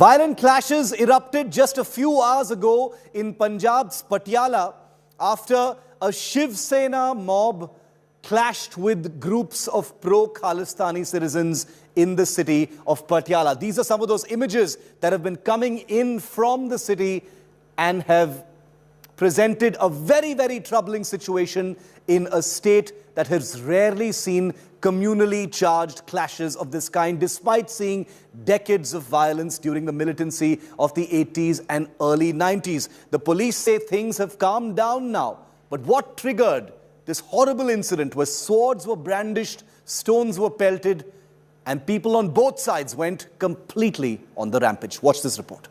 Violent clashes erupted just a few hours ago in Punjab's Patiala after a Shiv Sena mob clashed with groups of pro-Khalistani citizens in the city of Patiala. These are some of those images that have been coming in from the city and have presented a very, very troubling situation in a state that has rarely seen communally charged clashes of this kind, despite seeing decades of violence during the militancy of the 80s and early 90s. The police say things have calmed down now. But what triggered this horrible incident where swords were brandished, stones were pelted, and people on both sides went completely on the rampage? Watch this report.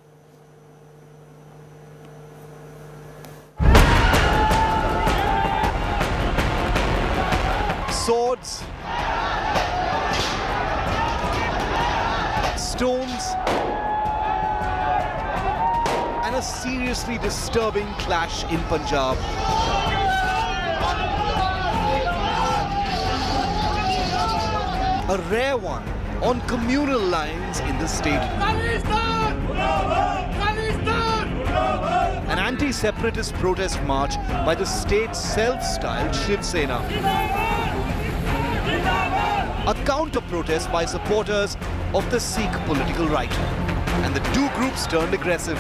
Swords, stones, and a seriously disturbing clash in Punjab. A rare one on communal lines in the state. Khalistan! Khalistan! An anti-separatist protest march by the state's self-styled Shiv Sena. A counter-protest by supporters of the Sikh political right. And the two groups turned aggressive.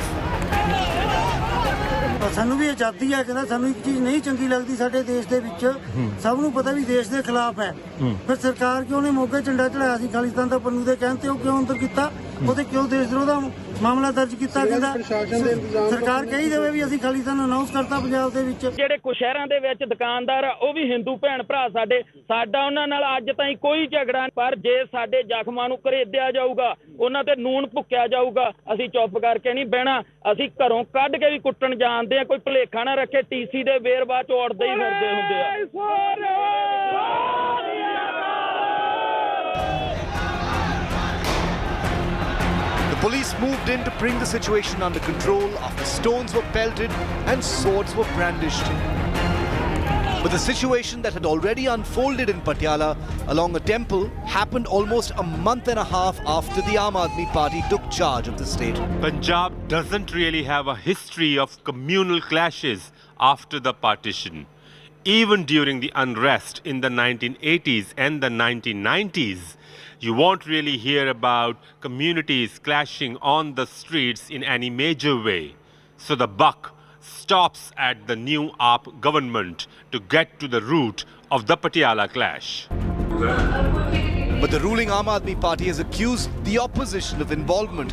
ਸਾਨੂੰ ਵੀ ਆਜ਼ਾਦੀ ਹੈ ਕਹਿੰਦਾ ਸਾਨੂੰ ਇੱਕ ਚੀਜ਼ ਨਹੀਂ ਚੰਗੀ ਲੱਗਦੀ ਸਾਡੇ ਦੇਸ਼ ਦੇ ਵਿੱਚ ਸਭ ਨੂੰ ਪਤਾ ਵੀ ਦੇਸ਼ ਦੇ ਖਿਲਾਫ ਹੈ ਫਿਰ ਸਰਕਾਰ ਕਿਉਂ ਨੇ ਮੋਗੇ ਝੰਡਾ ਚੜਾਇਆ ਸੀ ਖਾਲਿਸਤਾਨ ਦਾ ਪੰਨੂ ਦੇ ਕਹਿਣ ਤੇ ਉਹ ਕਿਉਂ ਅੰਦਰ ਕੀਤਾ ਉਹਦੇ ਕਿਉਂ ਦੇਸ਼ ਵਿਰੋਧ ਦਾ ਮਾਮਲਾ ਦਰਜ ਕੀਤਾ ਕਹਿੰਦਾ ਸਰਕਾਰ ਕਹੀ ਦੇਵੇ ਵੀ ਅਸੀਂ ਖਾਲਿਸਤਾਨ ਅਨਾਉਂਸ ਕਰਤਾ ਪੰਜਾਬ ਦੇ ਵਿੱਚ ਜਿਹੜੇ ਕੁ ਸ਼ਹਿਰਾਂ ਦੇ ਵਿੱਚ ਦੁਕਾਨਦਾਰ ਆ ਉਹ ਵੀ ਹਿੰਦੂ ਭੈਣ ਭਰਾ ਸਾਡਾ ਉਹਨਾਂ ਨਾਲ ਅੱਜ ਤਾਈਂ ਕੋਈ ਝਗੜਾ ਨਹੀਂ ਪਰ ਜੇ ਸਾਡੇ ਜ਼ਖਮਾਂ ਨੂੰ ਘਰੇਦਿਆ ਜਾਊਗਾ ਉਹਨਾਂ ਤੇ ਨੂਨ ਭੁੱਕਿਆ ਜਾਊਗਾ ਅਸੀਂ ਚੁੱਪ ਕਰਕੇ ਨਹੀਂ ਬਹਿਣਾ ਅਸੀਂ ਘਰੋਂ ਕੱਢ ਕੇ ਵੀ ਕੁੱਟਣ ਜਾਣਦੇ ਆ ਕੋਈ ਭੁਲੇਖਾ ਨਾ ਰੱਖੇ ਟੀਸੀ ਦੇ ਵੇਰ ਬਾਅਦ ਚ ਉੜਦੇ ਹੀ ਫਿਰਦੇ ਹੁੰਦੇ ਆ The police moved in to bring the situation under control after stones were pelted and swords were brandished. But the situation that had already unfolded in Patiala along a temple happened almost a month and a half after the Aam Aadmi Party took charge of the state. Punjab doesn't really have a history of communal clashes after the partition. Even during the unrest in the 1980s and the 1990s, you won't really hear about communities clashing on the streets in any major way. So the buck stops at the new AAP government to get to the root of the Patiala clash. But the ruling Aam Aadmi Party has accused the opposition of involvement,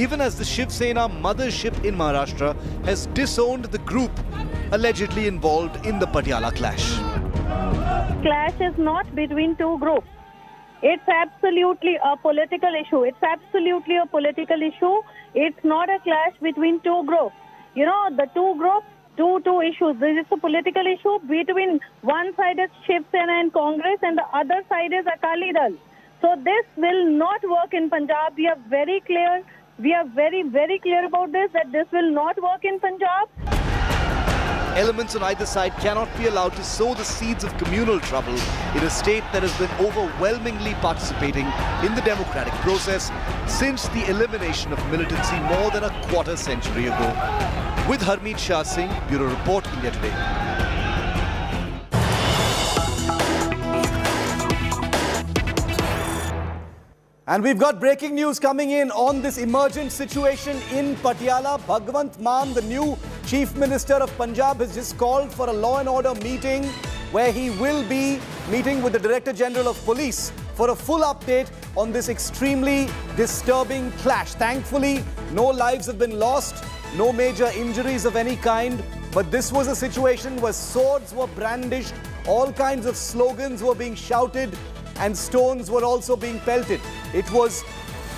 even as the Shiv Sena mothership in Maharashtra has disowned the group allegedly involved in the Patiala clash. Clash is not between two groups. It's absolutely a political issue. It's absolutely a political issue. It's not a clash between two groups. You know, the two groups, two issues. This is a political issue between one side is Shiv Sena and Congress and the other side is Akali Dal. So this will not work in Punjab. We are very clear. We are very, very clear about this, that this will not work in Punjab. Elements on either side cannot be allowed to sow the seeds of communal trouble in a state that has been overwhelmingly participating in the democratic process since the elimination of militancy more than a quarter century ago. With Harmeet Shah Singh, Bureau Report, India Today. And we've got breaking news coming in on this emergent situation in Patiala. Bhagwant Mann, the new Chief Minister of Punjab, has just called for a law and order meeting where he will be meeting with the Director General of Police for a full update on this extremely disturbing clash. Thankfully, no lives have been lost, no major injuries of any kind. But this was a situation where swords were brandished, all kinds of slogans were being shouted, and stones were also being pelted. It was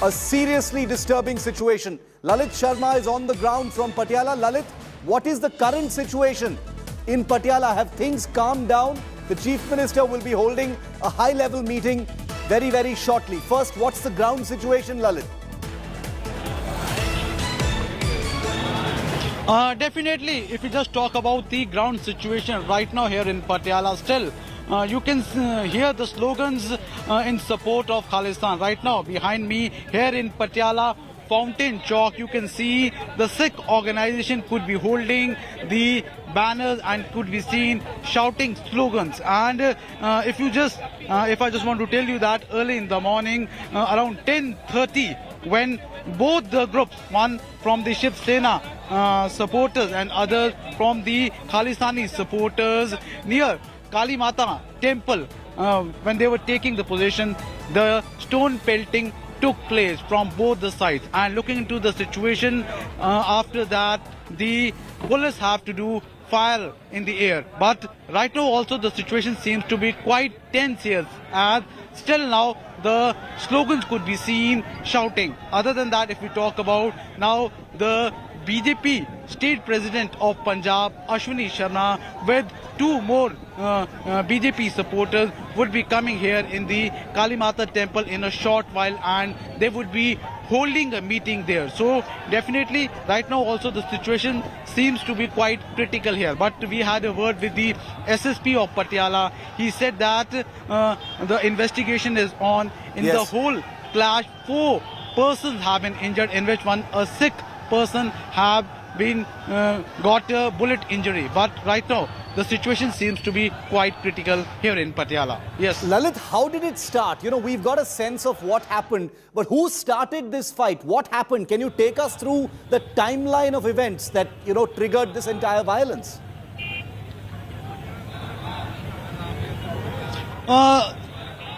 a seriously disturbing situation. Lalit Sharma is on the ground from Patiala. Lalit, what is the current situation in Patiala? Have things calmed down? The Chief Minister will be holding a high-level meeting very, very shortly. First, what's the ground situation, Lalit? Definitely, if we just talk about the ground situation right now here in Patiala still, you can hear the slogans in support of Khalistan. Right now, behind me here in Patiala, Fountain Chalk, you can see the Sikh organization could be holding the banners and could be seen shouting slogans. And if I just want to tell you that early in the morning, around 10:30, when both the groups, one from the Shiv Sena supporters and others from the Khalistani supporters near Kali Mata temple, when they were taking the position, the stone pelting took place from both the sides. And looking into the situation, after that, the police have to do fire in the air. But right now also the situation seems to be quite tense here, as still now the slogans could be seen shouting. Other than that, if we talk about now the BJP state president of Punjab, Ashwini Sharma, with two more BJP supporters would be coming here in the Kali Mata temple in a short while, and they would be holding a meeting there. So definitely right now also the situation seems to be quite critical here. But we had a word with the SSP of Patiala. He said that the investigation is on. In the whole clash, 4 persons have been injured, in which a Sikh person have been got a bullet injury. But right now the situation seems to be quite critical here in Patiala. Yes. Lalit, how did it start? You know, we've got a sense of what happened, but who started this fight? What happened? Can you take us through the timeline of events that, you know, triggered this entire violence?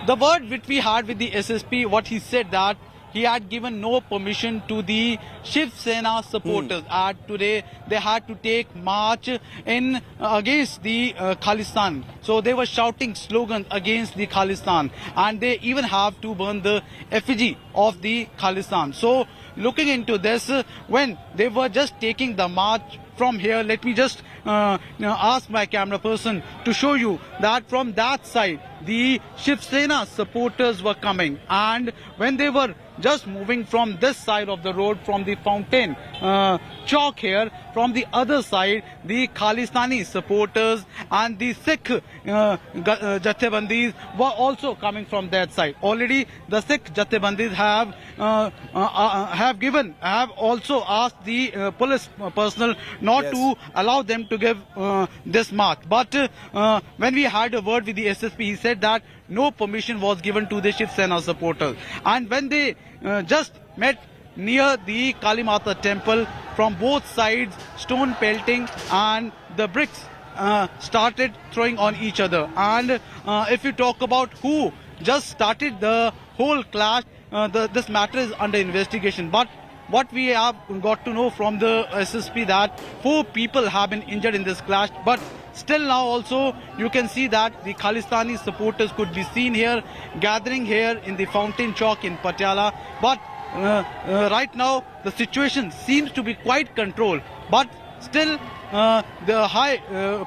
The word which we had with the SSP, what he said that he had given no permission to the Shiv Sena supporters. And today they had to take march in against the Khalistan. So they were shouting slogans against the Khalistan, and they even have to burn the effigy of the Khalistan. So looking into this, when they were just taking the march from here, let me just ask my camera person to show you that from that side the Shiv Sena supporters were coming, and when they were just moving from this side of the road, from the Fountain Chalk here, from the other side the Khalistani supporters and the Sikh Jathebandis were also coming from that side. Already the Sikh Jathebandis have also asked the police personnel not to allow them to give this march. But when we had a word with the SSP, he said that no permission was given to the Shiv Sena supporters. And when they just met near the Kali Mata temple, from both sides stone pelting and the bricks started throwing on each other. And if you talk about who just started the whole clash, this matter is under investigation. But what we have got to know from the SSP that 4 people have been injured in this clash. But still now also you can see that the Khalistani supporters could be seen here gathering here in the Fountain Chalk in Patiala. But right now the situation seems to be quite controlled. But still the high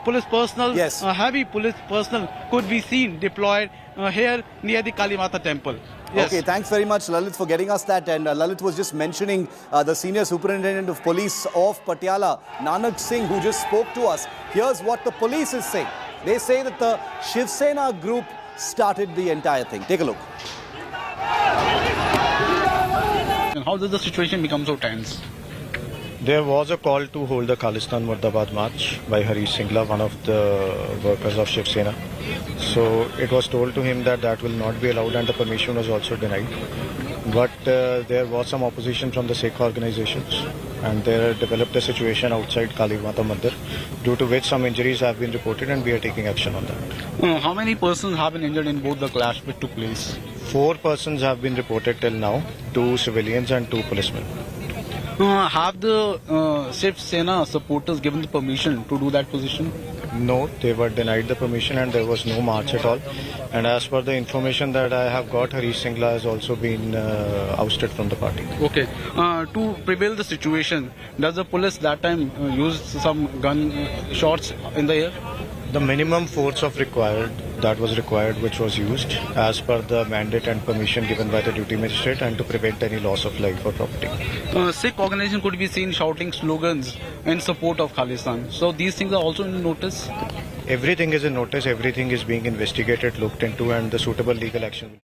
police personnel, heavy police personnel could be seen deployed here near the Kali Mata temple. Yes. Okay, thanks very much, Lalit, for getting us that. And Lalit was just mentioning the Senior Superintendent of Police of Patiala, Nanak Singh, who just spoke to us. Here's what the police is saying. They say that the Shiv Sena group started the entire thing. Take a look. And how did the situation become so tense? There was a call to hold the Khalistan Murdabad march by Harish Singla, one of the workers of Shiv Sena. So it was told to him that that will not be allowed, and the permission was also denied. But there was some opposition from the Sikh organizations, and there developed a situation outside Kali Mata Mandir, due to which some injuries have been reported, and we are taking action on that. How many persons have been injured in both the clash which took place? 4 persons have been reported till now, 2 civilians and 2 policemen. Have the Shiv Sena supporters given the permission to do that position? No, they were denied the permission, and there was no march at all. And as per the information that I have got, Harish Singla has also been ousted from the party. Okay. To prevail the situation, does the police that time use some gun shots in the air? The minimum force that was required, which was used as per the mandate and permission given by the duty magistrate, and to prevent any loss of life or property. Sikh organization could be seen shouting slogans in support of Khalistan. So these things are also in notice? Everything is in notice, everything is being investigated, looked into, and the suitable legal action.